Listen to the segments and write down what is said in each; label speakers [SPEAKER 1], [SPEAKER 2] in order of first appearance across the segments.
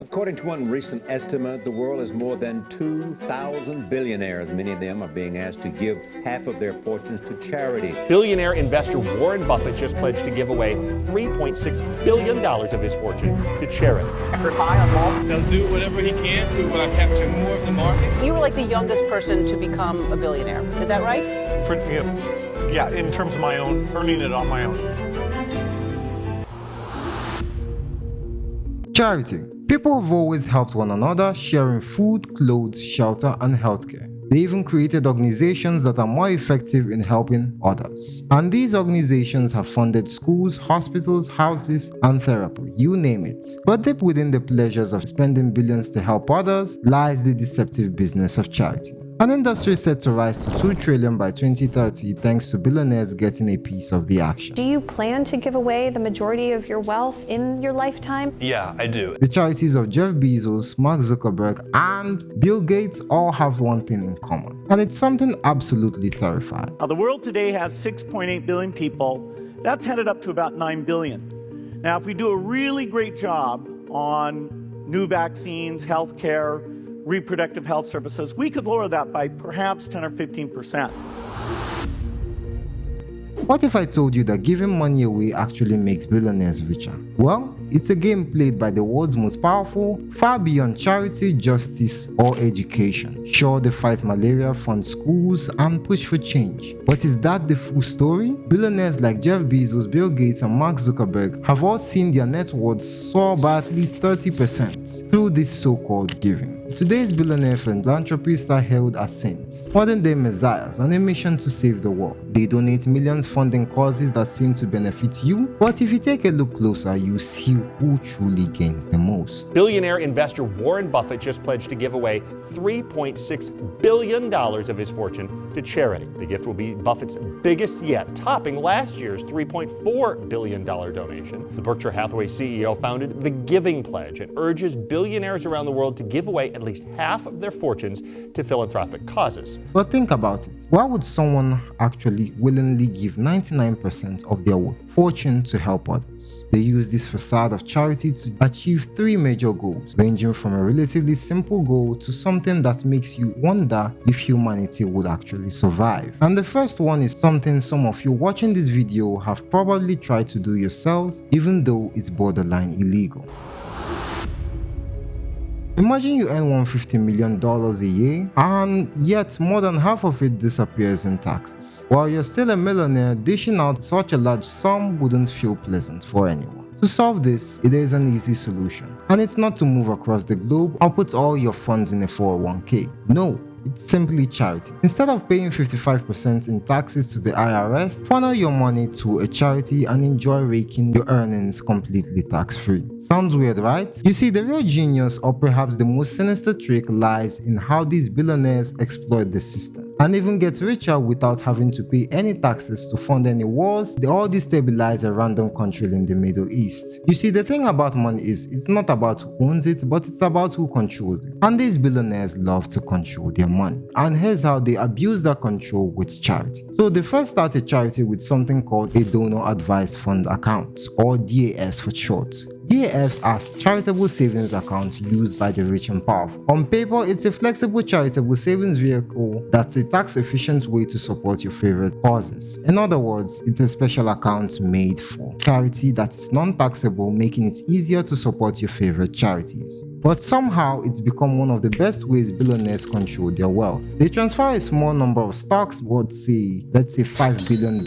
[SPEAKER 1] According to one recent estimate, the world has more than 2,000 billionaires. Many of them are being asked to give half of their fortunes to charity.
[SPEAKER 2] Billionaire investor Warren Buffett just pledged to give away $3.6 billion of his fortune to charity.
[SPEAKER 3] Record high on Wall Street.
[SPEAKER 4] They'll do whatever he can to capture more of the market.
[SPEAKER 3] You were like the youngest person to become a billionaire. Is that right?
[SPEAKER 5] Yeah, in terms of my own, earning it on my own.
[SPEAKER 6] Charity. People have always helped one another, sharing food, clothes, shelter, and healthcare. They even created organizations that are more effective in helping others. And these organizations have funded schools, hospitals, houses, and therapy, you name it. But deep within the pleasures of spending billions to help others lies the deceptive business of charity. An industry set to rise to $2 trillion by 2030 thanks to billionaires getting a piece of the action.
[SPEAKER 7] Do you plan to give away the majority of your wealth in your lifetime?
[SPEAKER 5] Yeah, I do.
[SPEAKER 6] The charities of Jeff Bezos, Mark Zuckerberg, and Bill Gates all have one thing in common, and it's something absolutely terrifying.
[SPEAKER 8] Now, the world today has 6.8 billion people. That's headed up to about 9 billion. Now, if we do a really great job on new vaccines, healthcare, reproductive health services, we could lower that by perhaps 10 or 15%.
[SPEAKER 6] What if I told you that giving money away actually makes billionaires richer? Well, it's a game played by the world's most powerful, far beyond charity, justice, or education. Sure, they fight malaria, fund schools, and push for change. But is that the full story? Billionaires like Jeff Bezos, Bill Gates, and Mark Zuckerberg have all seen their net worths soar by at least 30% through this so-called giving. Today's billionaire philanthropists are hailed as saints, modern-day messiahs on a mission to save the world. They donate millions funding causes that seem to benefit you, but if you take a look closer, you see who truly gains the most.
[SPEAKER 2] Billionaire investor Warren Buffett just pledged to give away $3.6 billion of his fortune to charity. The gift will be Buffett's biggest yet, topping last year's $3.4 billion donation. The Berkshire Hathaway CEO founded the Giving Pledge and urges billionaires around the world to give away at least half of their fortunes to philanthropic causes.
[SPEAKER 6] But think about it. Why would someone actually willingly give 99% of their fortune to help others? They use this facade of charity to achieve three major goals, ranging from a relatively simple goal to something that makes you wonder if humanity would actually survive. And the first one is something some of you watching this video have probably tried to do yourselves, even though it's borderline illegal. Imagine you earn $150 million a year, and yet more than half of it disappears in taxes. While you're still a millionaire, dishing out such a large sum wouldn't feel pleasant for anyone. To solve this, there is an easy solution, and it's not to move across the globe or put all your funds in a 401k. No. It's simply charity. Instead of paying 55% in taxes to the IRS, funnel your money to a charity and enjoy raking your earnings completely tax-free. Sounds weird, right? You see, the real genius, or perhaps the most sinister trick, lies in how these billionaires exploit the system and even get richer without having to pay any taxes to fund any wars or destabilize a random country in the Middle East. You see, the thing about money is it's not about who owns it, but it's about who controls it. And these billionaires love to control their money. And here's how they abuse that control with charity. So they first start a charity with something called a donor advised fund account, or DAFs for short. DAFs are charitable savings accounts used by the rich and powerful. On paper, it's a flexible charitable savings vehicle that's a tax-efficient way to support your favorite causes. In other words, it's a special account made for charity that is non-taxable, making it easier to support your favorite charities. But somehow, it's become one of the best ways billionaires control their wealth. They transfer a small number of stocks, let's say $5 billion,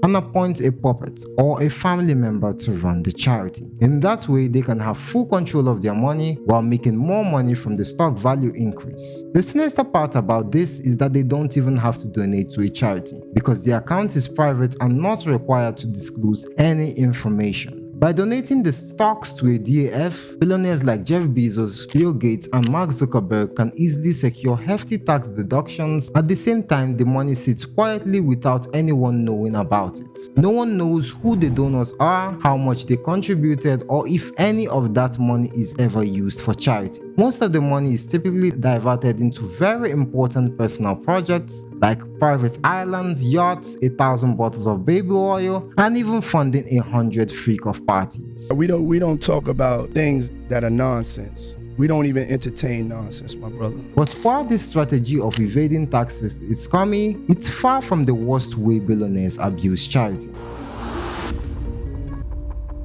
[SPEAKER 6] and appoint a puppet or a family member to run the charity. In that way, they can have full control of their money while making more money from the stock value increase. The sinister part about this is that they don't even have to donate to a charity, because the account is private and not required to disclose any information. By donating the stocks to a DAF, billionaires like Jeff Bezos, Bill Gates, and Mark Zuckerberg can easily secure hefty tax deductions. At the same time, the money sits quietly without anyone knowing about it. No one knows who the donors are, how much they contributed, or if any of that money is ever used for charity. Most of the money is typically diverted into very important personal projects like private islands, yachts, 1,000 bottles of baby oil, and even funding 100 freak-off parties.
[SPEAKER 9] We don't talk about things that are nonsense. We don't even entertain nonsense, my brother.
[SPEAKER 6] But while this strategy of evading taxes is scummy, it's far from the worst way billionaires abuse charity.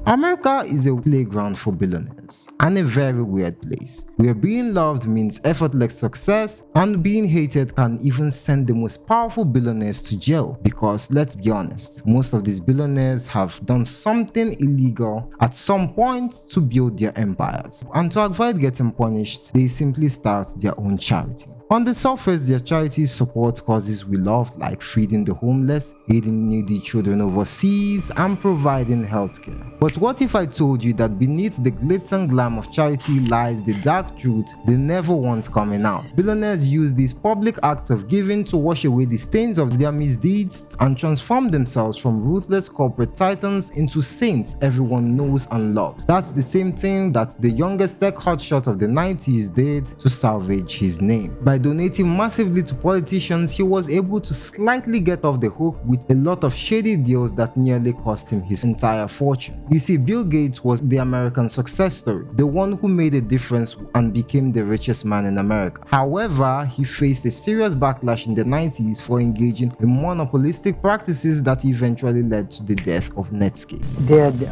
[SPEAKER 6] America is a playground for billionaires, and a very weird place, where being loved means effortless success, and being hated can even send the most powerful billionaires to jail. Because let's be honest, most of these billionaires have done something illegal at some point to build their empires, and to avoid getting punished, they simply start their own charity. On the surface, their charities support causes we love, like feeding the homeless, aiding needy children overseas, and providing healthcare. But what if I told you that beneath the glitz and glam of charity lies the dark truth they never want coming out? Billionaires use these public acts of giving to wash away the stains of their misdeeds and transform themselves from ruthless corporate titans into saints everyone knows and loves. That's the same thing that the youngest tech hotshot of the 90s did to salvage his name. By donating massively to politicians, he was able to slightly get off the hook with a lot of shady deals that nearly cost him his entire fortune. You see, Bill Gates was the American success story, the one who made a difference and became the richest man in America. However, he faced a serious backlash in the 90s for engaging in monopolistic practices that eventually led to the death of Netscape.
[SPEAKER 10] Did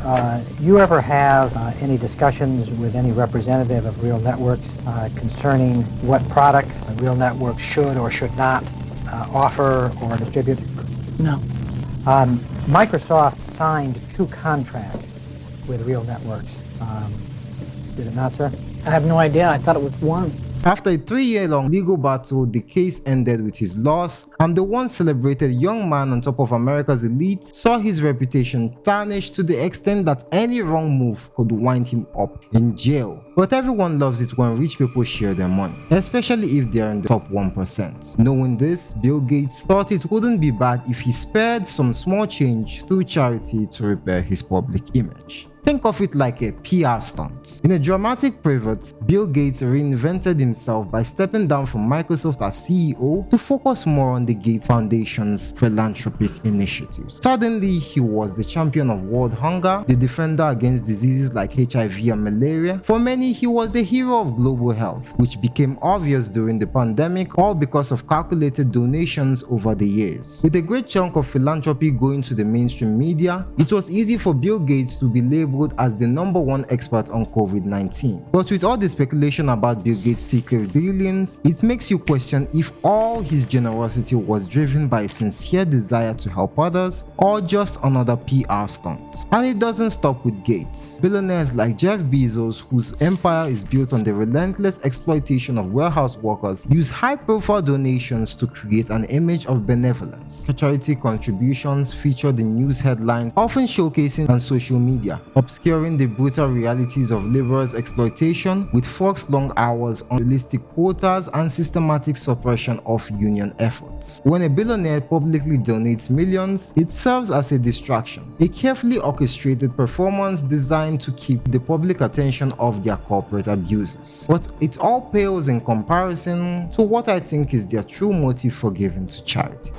[SPEAKER 10] you ever have any discussions with any representative of Real Networks concerning what products Real Networks should or should not offer or distribute?
[SPEAKER 11] No.
[SPEAKER 10] Microsoft signed 2 contracts with Real Networks. Did it not, sir?
[SPEAKER 11] I have no idea. I thought it was 1.
[SPEAKER 6] After a 3-year-long legal battle, the case ended with his loss, and the once celebrated young man on top of America's elite saw his reputation tarnished to the extent that any wrong move could wind him up in jail. But everyone loves it when rich people share their money, especially if they are in the top 1%. Knowing this, Bill Gates thought it wouldn't be bad if he spared some small change through charity to repair his public image. Think of it like a PR stunt. In a dramatic pivot, Bill Gates reinvented himself by stepping down from Microsoft as CEO to focus more on the Gates Foundation's philanthropic initiatives. Suddenly, he was the champion of world hunger, the defender against diseases like HIV and malaria. For many, he was the hero of global health, which became obvious during the pandemic, all because of calculated donations over the years. With a great chunk of philanthropy going to the mainstream media, it was easy for Bill Gates to be labeled as the #1 expert on COVID-19. But with all the speculation about Bill Gates' secret dealings, it makes you question if all his generosity was driven by a sincere desire to help others or just another PR stunt. And it doesn't stop with Gates. Billionaires like Jeff Bezos, whose empire is built on the relentless exploitation of warehouse workers, use high-profile donations to create an image of benevolence. Charity contributions feature the news headlines, often showcasing on social media, obscuring the brutal realities of laborers' exploitation with forced long hours, unrealistic quotas, and systematic suppression of union efforts. When a billionaire publicly donates millions, it serves as a distraction, a carefully orchestrated performance designed to keep the public attention off their corporate abuses. But it all pales in comparison to what I think is their true motive for giving to charity.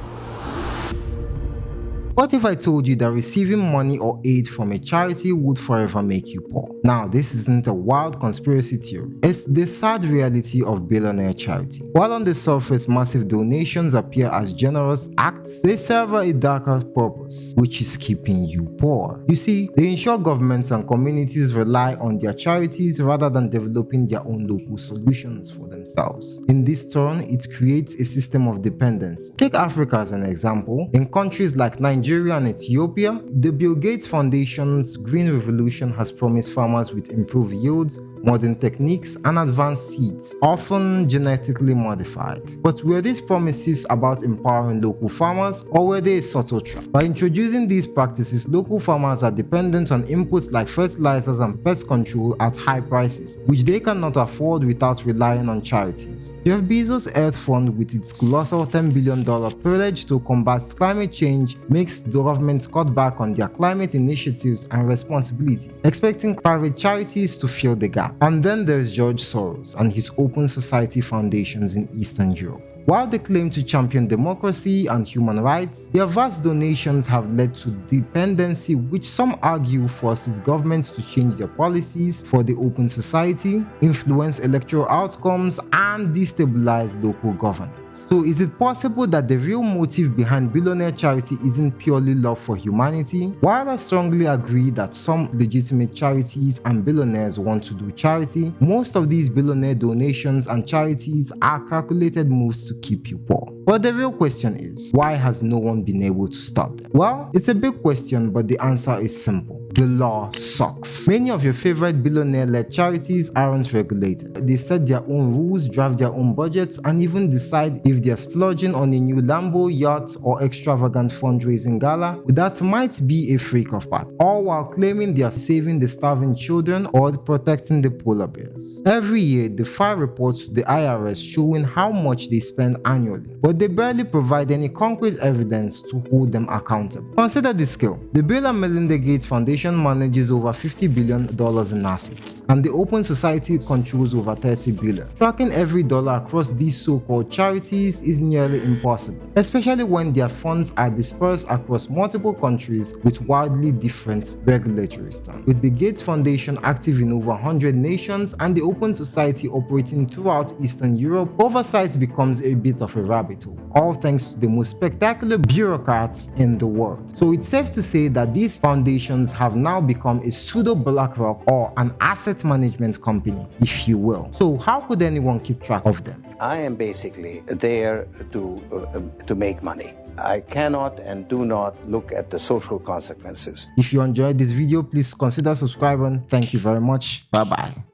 [SPEAKER 6] What if I told you that receiving money or aid from a charity would forever make you poor? Now, this isn't a wild conspiracy theory. It's the sad reality of billionaire charity. While on the surface massive donations appear as generous acts, they serve a darker purpose, which is keeping you poor. You see, they ensure governments and communities rely on their charities rather than developing their own local solutions for themselves. In this turn, it creates a system of dependence. Take Africa as an example. In countries like Nigeria and Ethiopia, the Bill Gates Foundation's Green Revolution has promised farmers with improved yields, modern techniques, and advanced seeds, often genetically modified. But were these promises about empowering local farmers, or were they a subtle trap? By introducing these practices, local farmers are dependent on inputs like fertilizers and pest control at high prices, which they cannot afford without relying on charities. Jeff Bezos' Earth Fund, with its colossal $10 billion pledge to combat climate change, makes the governments cut back on their climate initiatives and responsibilities, expecting private charities to fill the gap. And then there's George Soros and his Open Society foundations in Eastern Europe. While they claim to champion democracy and human rights, their vast donations have led to dependency, which some argue forces governments to change their policies for the open society, influence electoral outcomes, and destabilize local governance. So is it possible that the real motive behind billionaire charity isn't purely love for humanity? While I strongly agree that some legitimate charities and billionaires want to do charity, most of these billionaire donations and charities are calculated moves to keep you poor. But the real question is, why has no one been able to stop them? Well, it's a big question, but the answer is simple. The law sucks. Many of your favorite billionaire-led charities aren't regulated. They set their own rules, draft their own budgets, and even decide if they're splurging on a new Lambo, yacht, or extravagant fundraising gala. That might be a freak of part, all while claiming they are saving the starving children or protecting the polar bears. Every year, they file reports to the IRS showing how much they spend annually, but they barely provide any concrete evidence to hold them accountable. Consider the scale. The Bill and Melinda Gates Foundation manages over $50 billion in assets, and the Open Society controls over $30 billion. Tracking every dollar across these so-called charities is nearly impossible, especially when their funds are dispersed across multiple countries with wildly different regulatory standards. With the Gates Foundation active in over 100 nations and the Open Society operating throughout Eastern Europe, oversight becomes a bit of a rabbit hole, all thanks to the most spectacular bureaucrats in the world. So it's safe to say that these foundations have now become a pseudo BlackRock or an asset management company, if you will. So how could anyone keep track of them?
[SPEAKER 12] I am basically there to make money. I cannot and do not look at the social consequences.
[SPEAKER 6] If you enjoyed this video, please consider subscribing. Thank you very much. Bye bye.